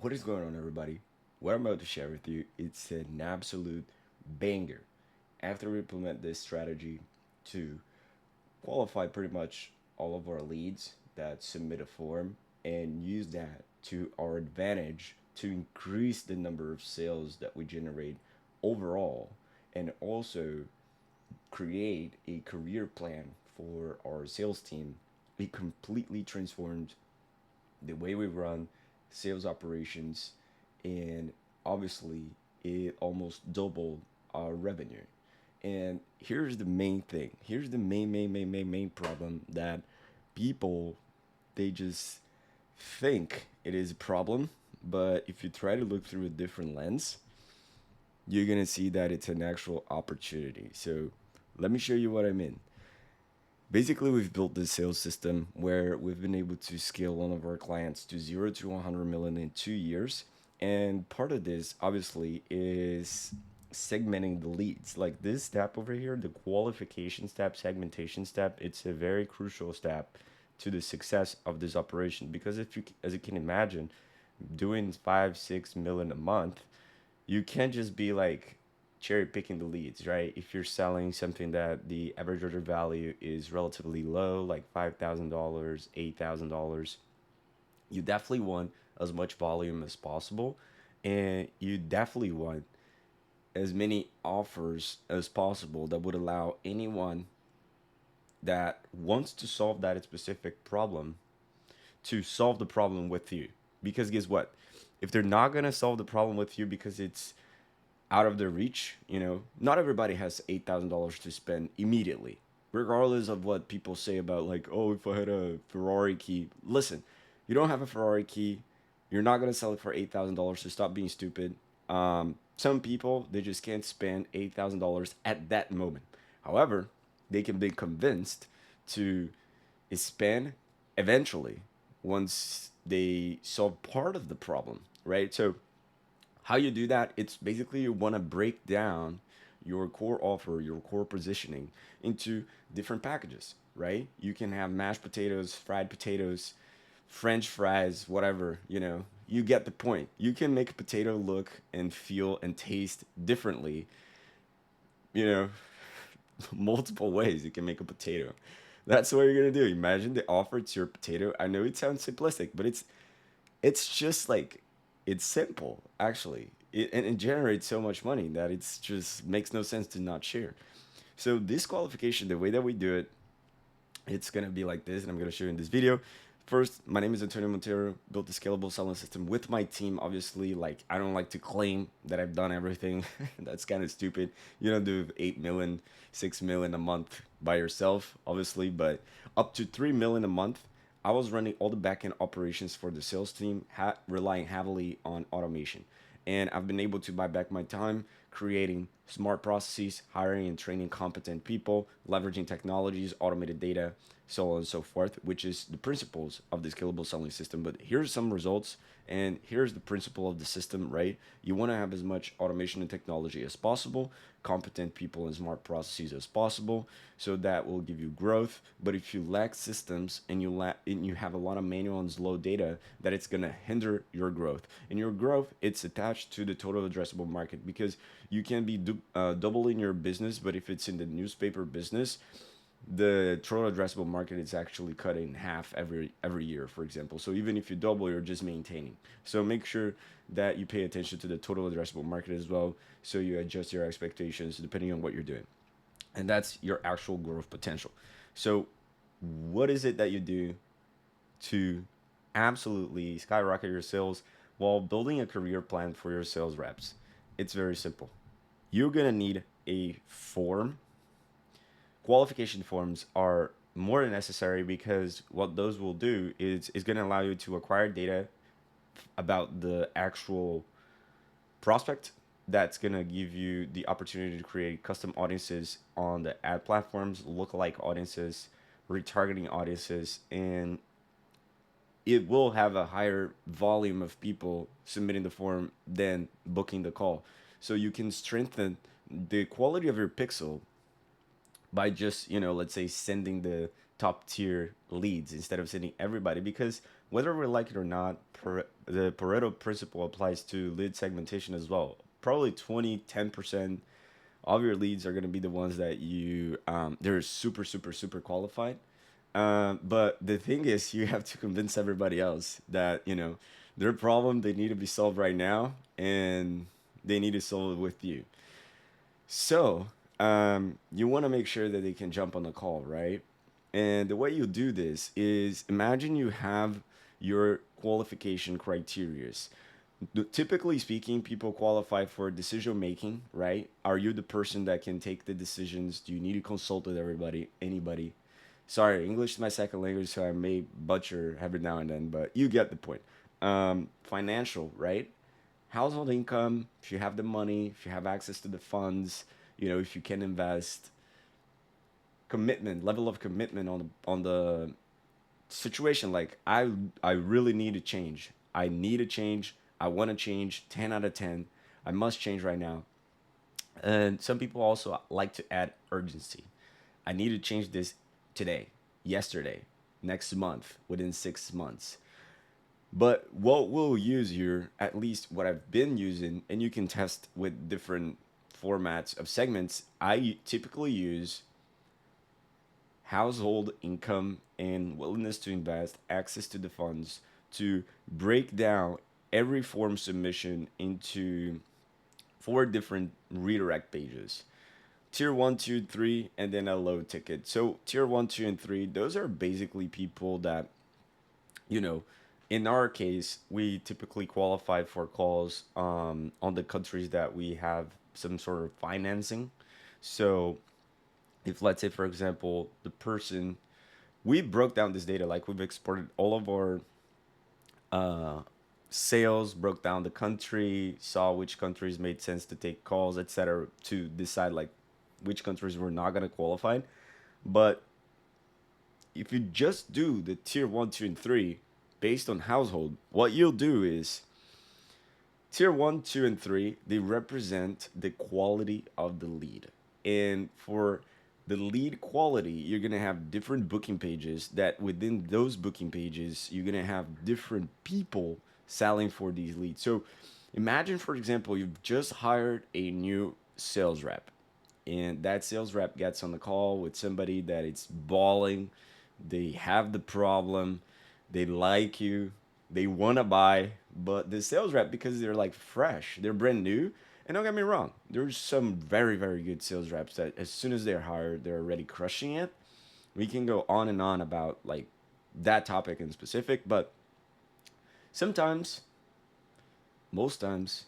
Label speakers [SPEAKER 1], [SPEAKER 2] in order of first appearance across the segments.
[SPEAKER 1] What is going on, everybody? What I'm about to share with you, it's an absolute banger. After we implement this strategy to qualify pretty much all of our leads that submit a form and use that to our advantage to increase the number of sales that we generate overall, and also create a career plan for our sales team, it completely transformed the way we run sales operations, and obviously it almost doubled our revenue. And here's the main thing. Here's the main problem that people, they just think it is a problem, but if you try to look through a different lens, you're gonna see that it's an actual opportunity. So let me show you what I mean. Basically, we've built this sales system where we've been able to scale one of our clients to 0 to 100 million in 2 years. And part of this, obviously, is segmenting the leads. Like this step over here, the qualification step, segmentation step, it's a very crucial step to the success of this operation. Because if you, as you can imagine, doing 5, 6 million a month, you can't just be like cherry picking the leads, right? If you're selling something that the average order value is relatively low, like $5,000, $8,000, you definitely want as much volume as possible. And you definitely want as many offers as possible that would allow anyone that wants to solve that specific problem to solve the problem with you. Because guess what? If they're not going to solve the problem with you because it's out of their reach, not everybody has $8,000 to spend immediately, regardless of what people say about, like, oh, if I had a Ferrari key. Listen, you don't have a Ferrari key. You're not going to sell it for $8,000, to stop being stupid. Some people, they just can't spend $8,000 at that moment. However, they can be convinced to spend eventually once they solve part of the problem, right? So how you do that, it's basically you want to break down your core offer, your core positioning into different packages, right? You can have mashed potatoes, fried potatoes, french fries, whatever, you get the point. You can make a potato look and feel and taste differently, you know, multiple ways you can make a potato. That's what you're gonna do. Imagine the offer, it's your potato. I know it sounds simplistic, but it's just like, it's simple actually. And it generates so much money that it's just makes no sense to not share. So this qualification, the way that we do it, it's gonna be like this, and I'm gonna show you in this video. First, my name is Antonio Montero. Built the scalable selling system with my team. Obviously, like, I don't like to claim that I've done everything. That's kind of stupid. You don't do 8 million, 6 million a month by yourself, obviously, but up to 3 million a month. I was running all the backend operations for the sales team, relying heavily on automation. And I've been able to buy back my time creating smart processes, hiring and training competent people, leveraging technologies, automated data, so on and so forth, which is the principles of the scalable selling system. But here's some results, and here's the principle of the system, right? You want to have as much automation and technology as possible, competent people and smart processes as possible, so that will give you growth. But if you lack systems and you have a lot of manual and slow data, that it's going to hinder your growth. And your growth, it's attached to the total addressable market, because you can be doubling your business, but if it's in the newspaper business, the total addressable market is actually cut in half every year, for example. So even if you double, you're just maintaining. So make sure that you pay attention to the total addressable market as well, so you adjust your expectations depending on what you're doing, and that's your actual growth potential. So what is it that you do to absolutely skyrocket your sales while building a career plan for your sales reps? It's very simple. You're gonna need a form. Qualification forms are more than necessary, because what those will do is going to allow you to acquire data about the actual prospect. That's going to give you the opportunity to create custom audiences on the ad platforms, lookalike audiences, retargeting audiences, and it will have a higher volume of people submitting the form than booking the call. So you can strengthen the quality of your pixel by just, let's say, sending the top tier leads instead of sending everybody. Because whether we like it or not, the Pareto principle applies to lead segmentation as well. Probably 10% of your leads are going to be the ones that they're super, super, super qualified. But the thing is, you have to convince everybody else that, their problem, they need to be solved right now, and they need to solve it with you. So, you want to make sure that they can jump on the call, right? And the way you do this is, imagine you have your qualification criterias. Typically speaking, people qualify for decision making, right? Are you the person that can take the decisions? Do you need to consult with anybody? Sorry, English is my second language, so I may butcher every now and then, but you get the point. Financial, right? Household income, if you have the money, if you have access to the funds, if you can invest. Commitment, level of commitment on the situation. Like, I really need to change. I need to change. I want to change. 10 out of 10. I must change right now. And some people also like to add urgency. I need to change this today, yesterday, next month, within 6 months. But what we'll use here, at least what I've been using, and you can test with different formats of segments, I typically use household income and willingness to invest, access to the funds, to break down every form submission into four different redirect pages: tier one, two, three, and then a low ticket. So tier one, two, and three, those are basically people that, you know, in our case, we typically qualify for calls on the countries that we have some sort of financing. So if, let's say, for example, the person, we broke down this data, like we've exported all of our uh, sales, broke down the country, saw which countries made sense to take calls, etc., to decide like which countries were not going to qualify. But if you just do the tier one, two, and three based on household, what you'll do is tier one, two, and three, they represent the quality of the lead. And for the lead quality, you're going to have different booking pages that within those booking pages, you're going to have different people selling for these leads. So imagine, for example, you've just hired a new sales rep, and that sales rep gets on the call with somebody that it's bawling. They have the problem, they like you, they want to buy, but the sales rep, because they're like fresh, they're brand new. And don't get me wrong, there's some very, very good sales reps that as soon as they're hired, they're already crushing it. We can go on and on about like that topic in specific, but sometimes, most times,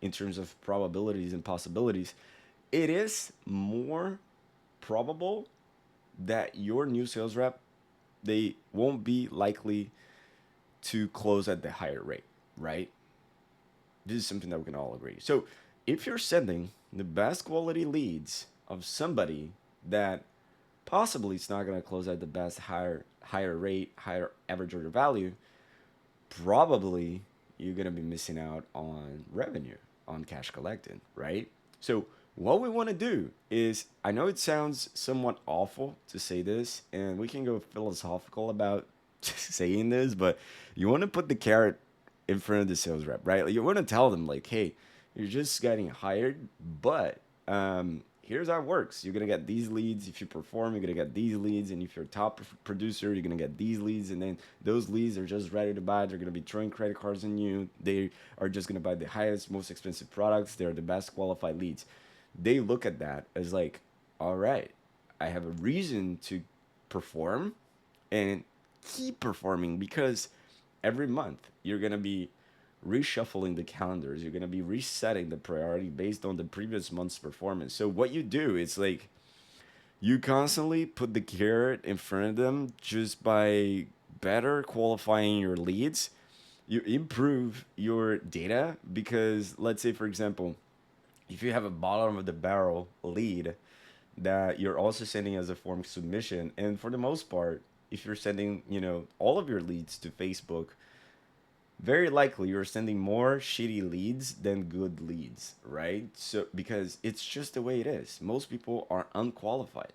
[SPEAKER 1] in terms of probabilities and possibilities, it is more probable that your new sales rep, they won't be likely to close at the higher rate, right? This is something that we can all agree. So if you're sending the best quality leads of somebody that possibly it's not going to close at the best higher rate, higher average order value, probably you're going to be missing out on revenue, on cash collected, right? So what we want to do is, I know it sounds somewhat awful to say this, and we can go philosophical about saying this, but you want to put the carrot in front of the sales rep, right? Like, you want to tell them like, hey, you're just getting hired, but here's how it works. You're gonna get these leads if you perform. You're gonna get these leads, and if you're a top producer, you're gonna get these leads, and then those leads are just ready to buy. They're gonna be throwing credit cards on you. They are just gonna buy the highest, most expensive products. They're the best qualified leads. They look at that as like, all right, I have a reason to perform and keep performing, because every month you're going to be reshuffling the calendars. You're going to be resetting the priority based on the previous month's performance. So what you do is like, you constantly put the carrot in front of them just by better qualifying your leads. You improve your data, because let's say, for example, if you have a bottom of the barrel lead that you're also sending as a form submission, and for the most part, if you're sending, all of your leads to Facebook, very likely you're sending more shitty leads than good leads, right? So because it's just the way it is. Most people are unqualified,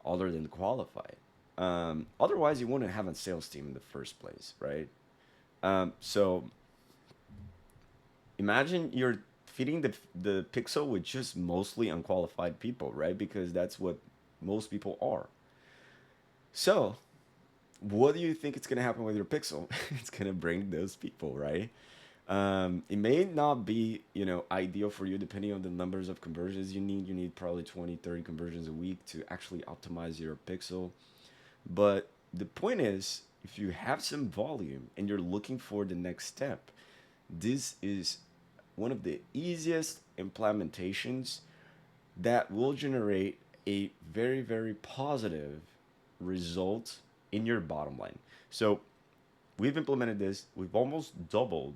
[SPEAKER 1] other than qualified. Otherwise, you wouldn't have a sales team in the first place, right? So Imagine you're feeding the pixel with just mostly unqualified people, right? Because that's what most people are. So, what do you think it's gonna happen with your pixel? It's gonna bring those people, right? It may not be, ideal for you depending on the numbers of conversions you need. You need probably 20, 30 conversions a week to actually optimize your pixel. But the point is, if you have some volume and you're looking for the next step, this is one of the easiest implementations that will generate a very, very positive result in your bottom line. So we've implemented this, we've almost doubled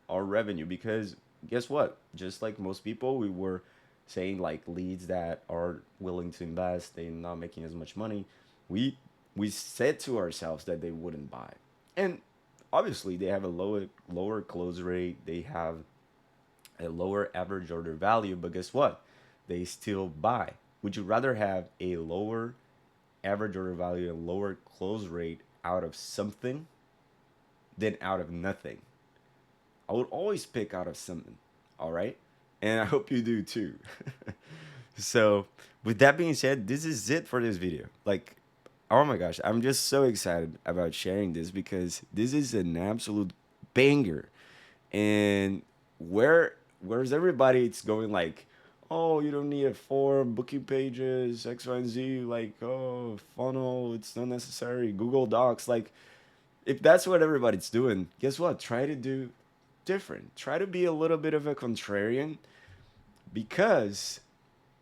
[SPEAKER 1] our revenue because guess what? Just like most people, we were saying like leads that are willing to invest, they're not making as much money. We we said to ourselves that they wouldn't buy. And obviously they have a lower close rate, they have a lower average order value, but guess what? They still buy. Would you rather have a lower average order value and lower close rate out of something than out of nothing? I would always pick out of something. All right. And I hope you do too. So, with that being said, this is it for this video. Like, oh my gosh, I'm just so excited about sharing this because this is an absolute banger. And where's everybody? It's going like, oh, you don't need a form, booking pages, X, Y, and Z. Like, oh, funnel, it's not necessary. Google Docs, like, if that's what everybody's doing, guess what? Try to do different. Try to be a little bit of a contrarian because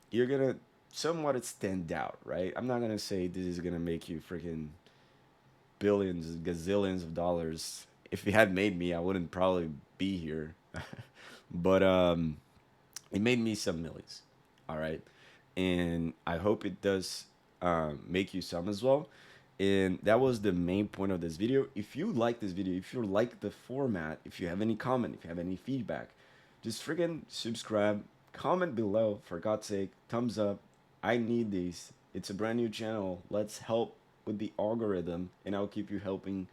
[SPEAKER 1] you're gonna somewhat stand out, right? I'm not gonna say this is gonna make you freaking billions, gazillions of dollars. If it had made me, I wouldn't probably be here. But it made me some millions. All right, and I hope it does make you some as well. And that was the main point of this video. If you like this video, if you like the format, if you have any comment, if you have any feedback, just freaking subscribe, comment below, for God's sake, thumbs up. I need these. It's a brand new channel. Let's help with the algorithm, and I'll keep you helping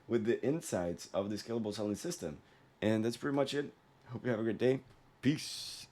[SPEAKER 1] with the insights of the scalable selling system. And that's pretty much it. Hope you have a great day. Peace.